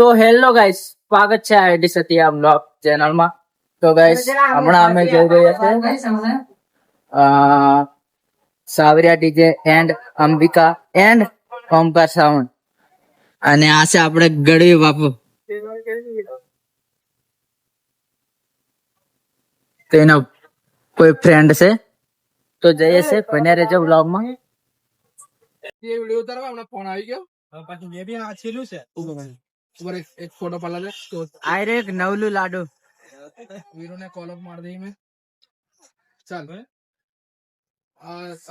તો hello guys, સ્વાગત છે આઈડી સતિયા બ્લોગ ચેનલમાં. તો ગાઈસ હમણાં અમે જઈ રહ્યા છે Savariya DJ and Ambika and Omkar sound, અને આ છે આપણે ગઢવી બાપુ. તેનો કોઈ ફ્રેન્ડ છે, તો જઈએ છે. બન્યા રહેજો બ્લોગમાં. એ વિડિયો ઉતારવા હમણાં ફોન આવી ગયો. પાછું મેં બી આ છેલ્લું છે ઉપર એક ફોટો પાલા દે તો આ રે એક નવલું લાડુ વીરોને કોલ અપ માર દઈ મેં. ચાલ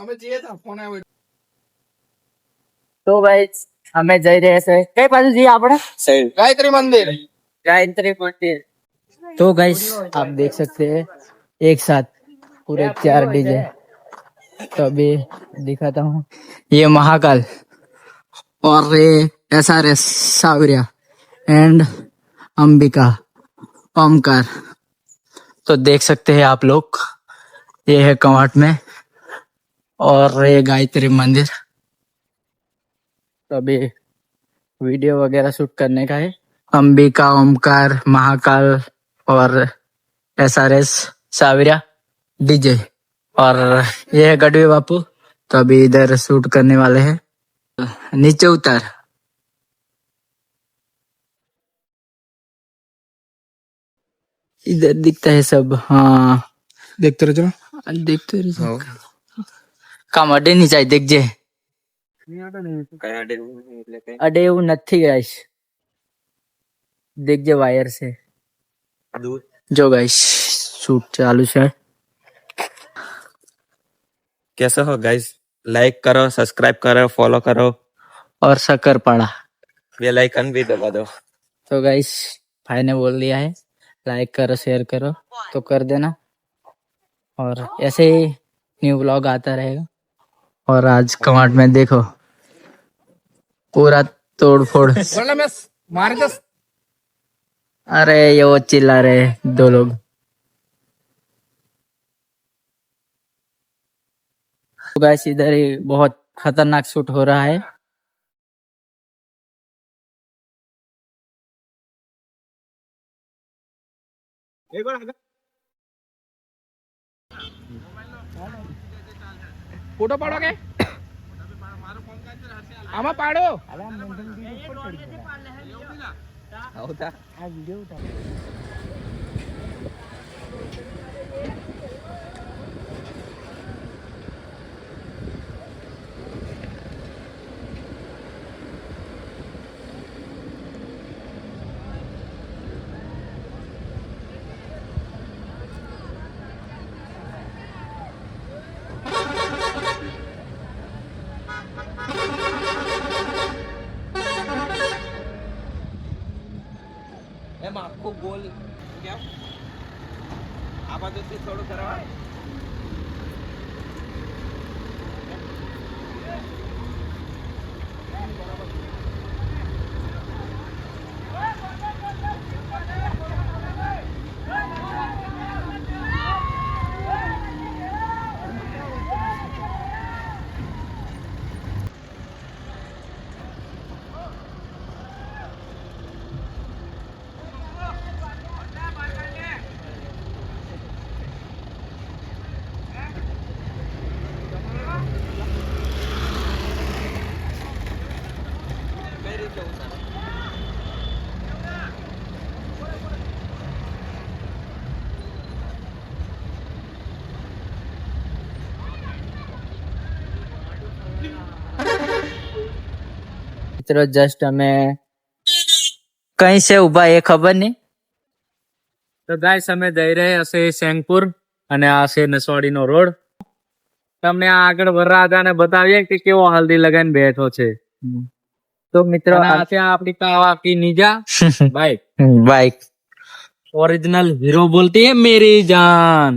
અમે જઈએ તા ફોન આવ્યો. તો ગાઈસ અમે જઈ રહ્યા છે કઈ બાજુ જઈએ આપણે? ગાયત્રી મંदिर. गायत्री मंदिर. तो गाइस आप देख सकते हैं एक साथ पूरे 4 डीजे. तो अभी दिखाता हूँ, ये महाकाल और ये SRS सावरिया एंड अंबिका ओमकार. तो देख सकते हैं आप लोग, ये है कवाट में और ये गायत्री मंदिर. तो अभी वीडियो वगैरह शूट करने का है. अंबिका, ओमकार, महाकाल और SRS सावरिया डीजे, और ये है गढ़वी बापू. तो अभी इधर शूट करने वाले हैं. नीचे उतर. इधर दिखता है सब. हाँ देखते रहो चलो. देखते रहो. काम अडे नहीं चाहिए. देख जे अडे એવું નથી ગાઈસ. देख जे वायर से जो गाइस शूट चालू है. कैसे हो गाइस? लाइक करो, सब्सक्राइब करो, फॉलो करो और शक्कर पड़ा. बेल आइकन भी दबा दो. तो गाइस भाई ने बोल दिया है लाइक करो, शेयर करो, तो कर देना. और ऐसे ही न्यू व्लॉग आता रहेगा. और आज कमांड में देखो पूरा तोड़ फोड़. बोलना मैं मार दस. अरे ये वो चिल्ला रहे दो लोग. तो गाइस इधर ही बहुत खतरनाक शूट हो रहा है. ફોટો પાડો કે આમાં પાડો. એમાં આખો ગોલ કેમ આ બાજુથી થોડું કરવા. મિત્રો જસ્ટ અમે કઈ છે ઉભા એ ખબર નહીં. તો ગાઈસ અમે જઈ રહ્યા છે સેંગપુર, અને આ છે નસવાડીનો રોડ. તમને આ આગળ વરરાજાને બતાવીએ કે કેવો હલ્દી લગાવીને બેઠો છે. તો મિત્રો આ છે આપણી કાવાકી નીજા બાઈક. બાઈક ओरिजिनल हीरो बोलती है मेरी जान.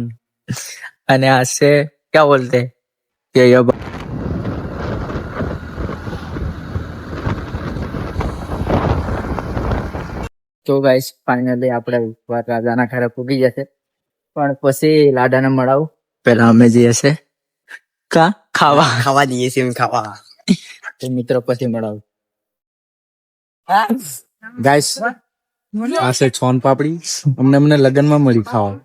અને આ છે क्या बोलते ये તો ગાઈસ ફાઇનલી આપણે રાજાના ઘરે પૂગી જશે, પણ પછી લાડાને મળાવું. પેલા અમે જઈએ છે ખાવા ખાવા દઈએ છીએ ખાવા. તો મિત્રો પછી મળાવું. ગાઈસ આ છે છોન પાપડી, અમને લગનમાં મળી ખાવા.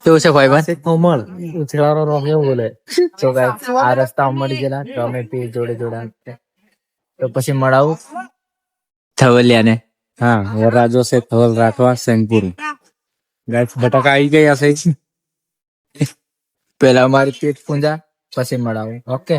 કેવું છે ભાઈ? કોમળ ઉછળારો રો કેવું બોલે. તો ગાઈસ આ રસ્તા મળી ગયેલા તો અમે પી જોડે તો પછી મળાવું થવલિયાને. હા, વરરાજો છે થવલ રાઠવા સેંગપુર. ગાઈસ બટાકા આવી ગયા છે. પેલા અમારી પેટ પૂંજા પછી મળાવું. ઓકે.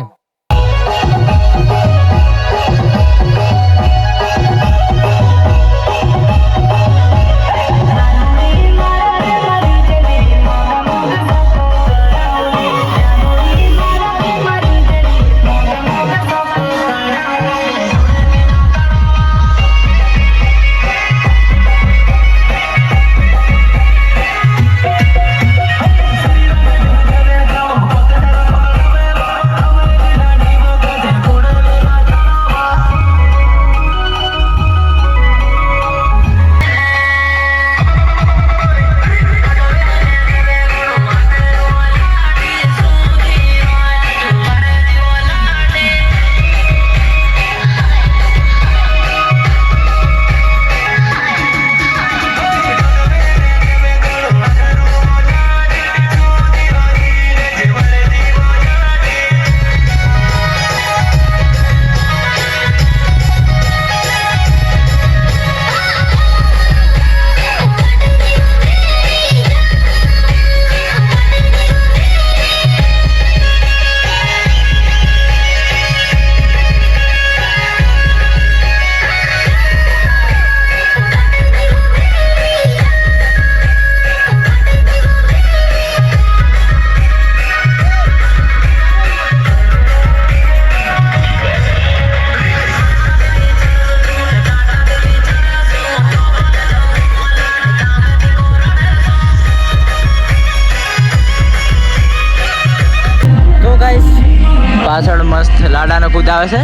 પાછળ મસ્ત લાડાનો કૂદ આવે છે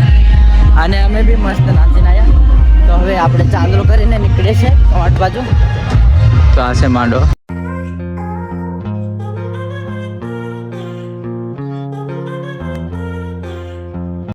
અને અમે બી મસ્ત નાચીને આવ્યા. તો હવે આપણે ચાંદલો કરીને નીકળીએ છીએ 8 બાજુ. તો આ છે માંડો.